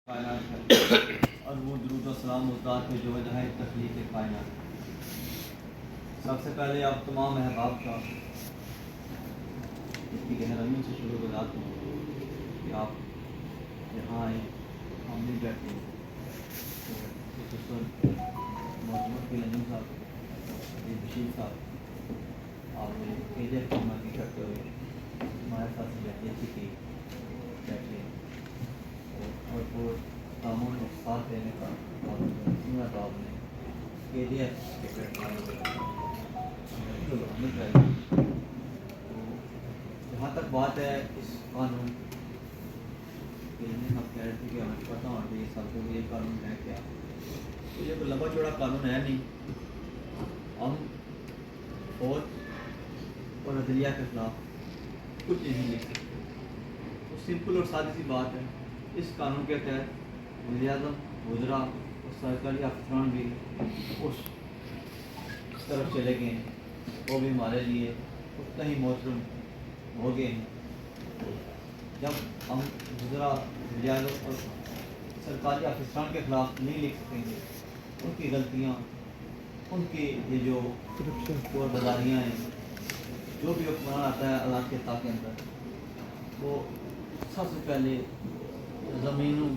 کائنات ہے اور وہ درود و سلام اس ذات پہ جو وجہ ہے تخلیق کائنات. سب سے پہلے آپ تمام احباب کا اس کی گہرائیوں سے شروع گزار ہوں کہ آپ یہاں آئیں, ہم نہیں بیٹھے تو محمد کے نجم صاحب بشیر صاحب آپ نے کیجے حکومت کی کرتے ہوئے ہمارے ساتھ سے بیٹھے کی بیٹھے اور وہ کاموں میں ساتھ دینے کا اور آپ نے کے جی ایف کے جہاں تک بات ہے اس قانون کے لیے ہم کہہ رہے تھے کہ ہمیں پتہ ہونا چاہیے سب کو یہ قانون ہے کیا. تو یہ کوئی لمبا چوڑا قانون ہے نہیں. ہم فوج اور عدلیہ کے خلاف کچھ نہیں لکھ سکتے. تو سمپل اور سادی سی بات ہے. اس قانون کے تحت وزیر اعظم وزراء اور سرکاری افسران بھی اس طرف چلے گئے ہیں. وہ بھی ہمارے لیے اتنا ہی محترم ہو گئے ہیں. جب ہم وزراء وزیر اعظم اور سرکاری افسران کے خلاف نہیں لکھ سکیں گے, ان کی غلطیاں, ان کی یہ جو چور بازاریاں ہیں, جو بھی حکمران آتا ہے علاقے کے خطہ کے اندر, وہ سب سے پہلے زمینوں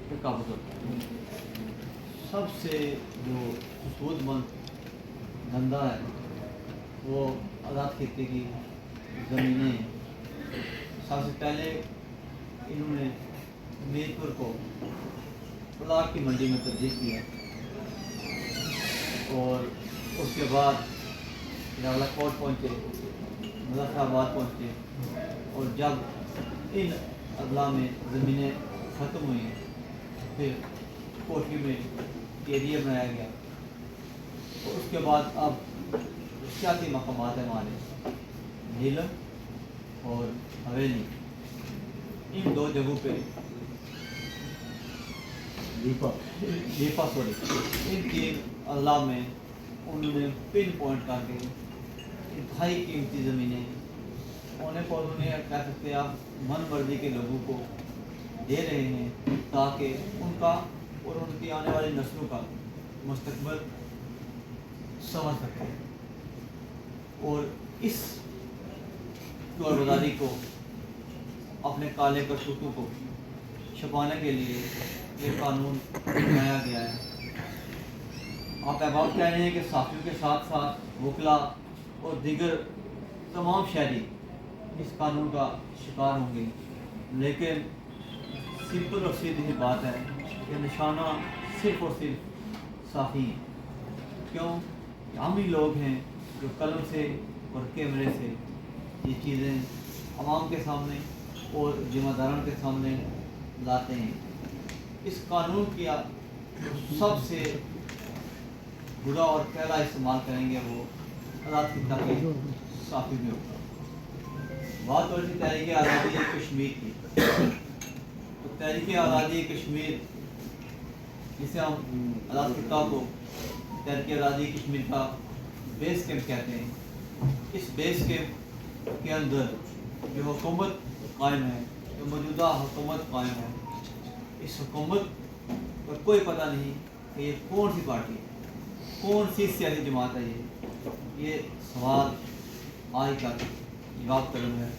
پہ قابض ہوتا ہے. سب سے جو سود مند دھندا ہے وہ آزاد خطے کی زمینیں ہیں. سب سے پہلے انہوں نے میر پور کو پلاٹ کی منڈی میں تبدیل کیا, اور اس کے بعد راولہ کوٹ پہنچے, مظفر آباد پہنچے, اور جب ان اضلاع میں زمینیں ختم ہوئیں پھر کوٹھی میں ایریا بنایا گیا. اور اس کے بعد اب سیاسی مقامات ہیں ہمارے نیلم اور حویلی, ان دو جگہوں پہ لیپا سوری ان تین اضلاع میں انہوں نے پن پوائنٹ کر کے انتہائی قیمتی زمینیں انہوں نے کہہ سکتے آپ من مرضی کے لوگوں کو دے رہے ہیں تاکہ ان کا اور ان کی آنے والی نسلوں کا مستقبل سمجھ سکے. اور اس چور بازاری کو اپنے کالے کرتوتوں کو چھپانے کے لیے یہ قانون بنایا گیا ہے. آپ احباب کہہ رہے ہیں کہ صحافیوں کے ساتھ ساتھ وکلا اور دیگر تمام شہری اس قانون کا شکار ہوں گے, لیکن سمپل اور سیدھی سی بات ہے کہ نشانہ صرف اور صرف صحافی ہیں. کیوں؟ ہم ہی لوگ ہیں جو قلم سے اور کیمرے سے یہ چیزیں عوام کے سامنے اور ذمہ داران کے سامنے لاتے ہیں. اس قانون کی سب سے برا اور پہلا استعمال کریں گے وہ آزاد خطہ کے صحافی بھی ہوگا. بات ہو رہی تھی تحریک آزادی کشمیر کی. تو تحریک آزادی کشمیر جسے ہم آزاد خطہ کو تحریک آزادی کشمیر کا بیس کیمپ کہتے ہیں, اس بیس کیمپ کے اندر جو حکومت قائم ہے, جو موجودہ حکومت قائم ہے, اس حکومت کا کوئی پتہ نہیں کہ یہ کون سی پارٹی ہے, کون سی سیاسی جماعت ہے. یہ سوال آج تک جواب طلب ہے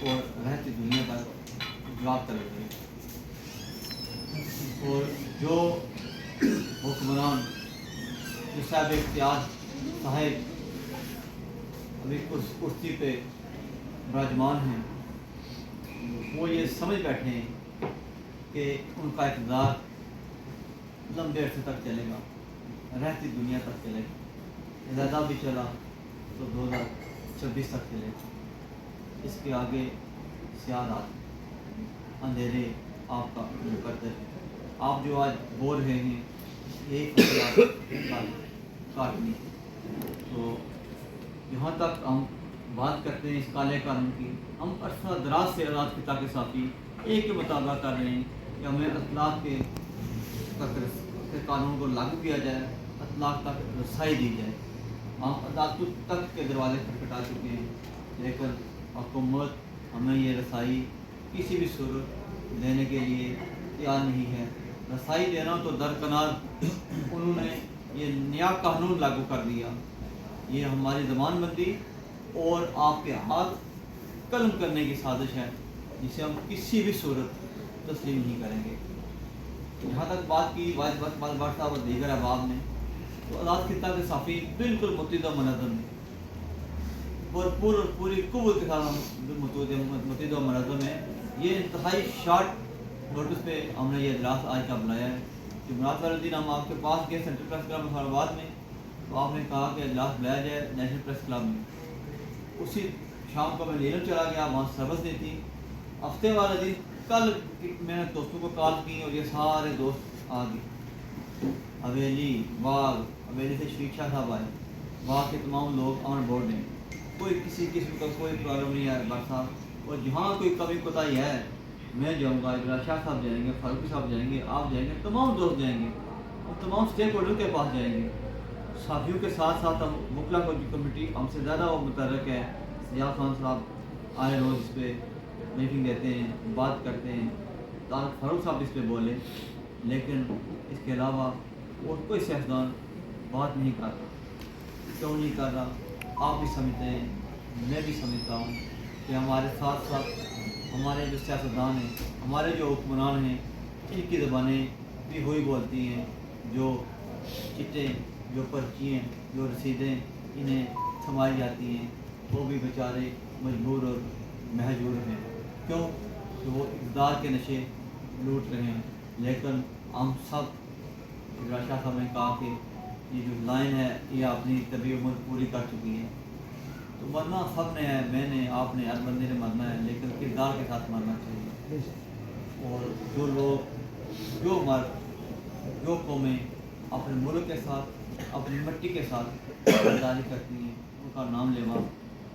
اور رہتی دنیا تک جواب طلب ہے. اور جو حکمران جو صاحب اختیار صاحب ابھی کرسی پہ براجمان ہیں, وہ یہ سمجھ بیٹھے ہیں کہ ان کا اقتدار لمبے عرصے تک چلے گا, رہتی دنیا تک چلے گا. زیادہ بھی چلا تو 2026 تک چلے گا. اس کے آگے سیاہ رات اندھیرے آپ کا مقدر ہے. آپ جو آج بول رہے ہیں یہی فصل کاٹنی. تو یہاں تک ہم بات کرتے ہیں اس کالے قانون کی, ہم عرصہ دراز سے آزاد خطہ کے ساتھی ایک کے مطالبہ کر رہے ہیں کہ ہمیں اطلاق کے قانون کو لاگو کیا جائے, اطلاق تک رسائی دی جائے. ہم عدالتوں تک کے دروازے کھٹکھٹا چکے ہیں, لیکن حکومت ہمیں یہ رسائی کسی بھی صورت دینے کے لیے तैयार नहीं है। रसाई देना तो दरकनार उन्होंने ये नया कानून लागू कर दिया। ये हमारी ज़बानबंदी और आपके हाथ कलम करने की साजिश है, जिसे हम किसी भी सूरत तस्लीम नहीं करेंगे। जहाँ तक बात की वाज साहब और दीगर अहबाब ने, तो आज़ाद खिता के साफ़ी बिल्कुल मुतदा मनज़म है, भरपूर और पूरी कुव्वत के साथ मुतदा मनज़म है। ये इंतहाई शार्ट नोटिस पे हमने ये इजलास आज का बुलाया है। जुमेरात वाले दिन हम आपके पास गए सेंट्रल प्रेस क्लब मुसलमान में, तो आपने कहा कि इजलास बुलाया जाए नेशनल प्रेस क्लब में। उसी शाम को मैं नीलम चला गया, वहाँ सर्विस नहीं थी। हफ्ते वाले दिन कल मैंने दोस्तों को कॉल की और ये सारे दोस्त आ गए। हवेली बाग, हवेली से शरीक शाह साहब आए, वहाँ के तमाम लोग ऑन बोर्ड हैं, कोई किसी किस्म का कोई प्रॉब्लम नहीं है बट साहब। और जहाँ कोई कमी कोताही है मैं जाऊँगा, इब्राहिम शाह साहब जाएंगे, फारूकी साहब जाएंगे, आप जाएंगे, तमाम दोस्त जाएंगे और तमाम स्टेक होल्डर के पास जाएंगे। साथियों के साथ साथ हम मुकला कमेटी हमसे ज़्यादा वो मुतरक है। सियाह खान साहब आए रोज़ इस पर मीटिंग देते हैं, बात करते हैं, तारक फारूक साहब इस पर बोले, लेकिन इसके अलावा और कोई सियासतदान बात नहीं कर रहा। क्यों नहीं कर रहा? आप भी समझते हैं, मैं भी समझता हूँ कि हमारे साथ साथ हमारे जो सियासतदान हैं, हमारे जो हुक्मरान हैं, इनकी ज़बानें भी हुई बोलती हैं। जो चिट्ठें, जो पर्चियाँ, जो रसीदें इन्हें थमाई जाती हैं, वो भी बेचारे मजबूर और महजूर हैं। क्यों? कि वो इक़्तिदार के नशे लूट रहे हैं। लेकिन हम सब, इब्राहिम शाह साहब ने कहा कि ये जो लाइन है ये अपनी तबी उम्र पूरी कर चुकी है, तो मरना सब ने है, मैंने, आपने, हर बंदे ने मरना है, लेकिन किरदार के साथ मरना चाहिए। और जो लोग, जो मर्द, जो कौमें अपने मुल्क के साथ, अपनी मिट्टी के साथ गद्दारी करती हैं, उनका नाम लेवा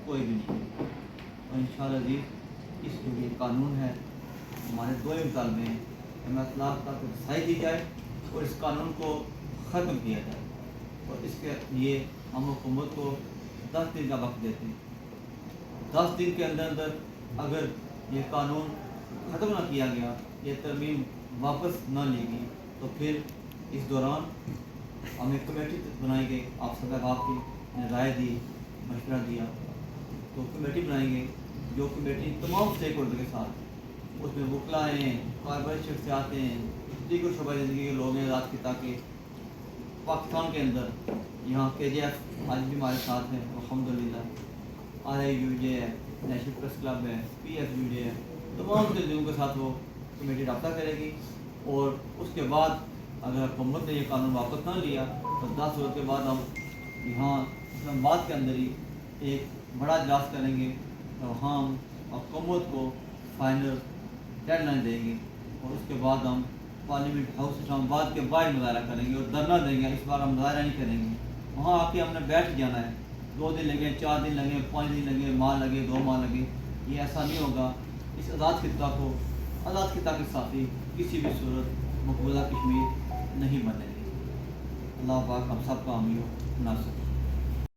कोई भी नहीं है। और इंशाअल्लाह जी इस जो ये कानून है, हमारे दो ही मुतालबे हैं, हमें इत्तलाक़ तक रसाई दी जाए और इस कानून को ख़त्म किया जाए। और इसके लिए हम हुकूमत को 10 दिन का वक्त देते हैं। 10 दिन के अंदर अंदर अगर ये कानून ख़त्म ना किया गया, ये तरमीम वापस ना ली गई, तो फिर इस दौरान हम एक कमेटी बनाई गई। आप सब अहबाब की राय दी, मशवरा दिया, तो कमेटी बनाएंगे, जो कमेटी तमाम स्टेक होल्डर के साथ, उसमें वकला हैं, कारोबारी शख्सियात हैं, दीगर शोबा ज़िंदगी के लोग हैं, आज़ाद खिता के पाकिस्तान के अंदर। यहाँ KJF आज भी हमारे साथ हैं अल्हम्दुलिल्लाह। RIUJ है, नेशनल प्रेस क्लब है, PFUJ है, तमाम तंजीमों के साथ वो कमेटी रब्ता करेगी। और उसके बाद अगर हुकूमत ने ये कानून वापस ना लिया, तो 10 रोज़ के बाद हम यहाँ इस्लामाबाद के अंदर ही एक बड़ा इजलास करेंगे और हम हुकूमत को फाइनल डेडलाइन देंगे। और उसके बाद हम पार्लियामेंट हाउस इस्लामाबाद के बाहर मुजाहरा करेंगे और धरना देंगे। इस बार हम मुजाहरा नहीं करेंगे, वहाँ आके हमने बैठ जाना है। 2 दिन लगे, 4 दिन लगे, 5 दिन लगे, माह लगे, 2 माह लगे, ये ऐसा नहीं होगा। इस आज़ाद खिता को, आज़ाद खिता के साथी किसी भी सूरत मकबूजा कश्मीर नहीं बनेगी। अल्लाह पाक हम सब का हामी हो नासिर।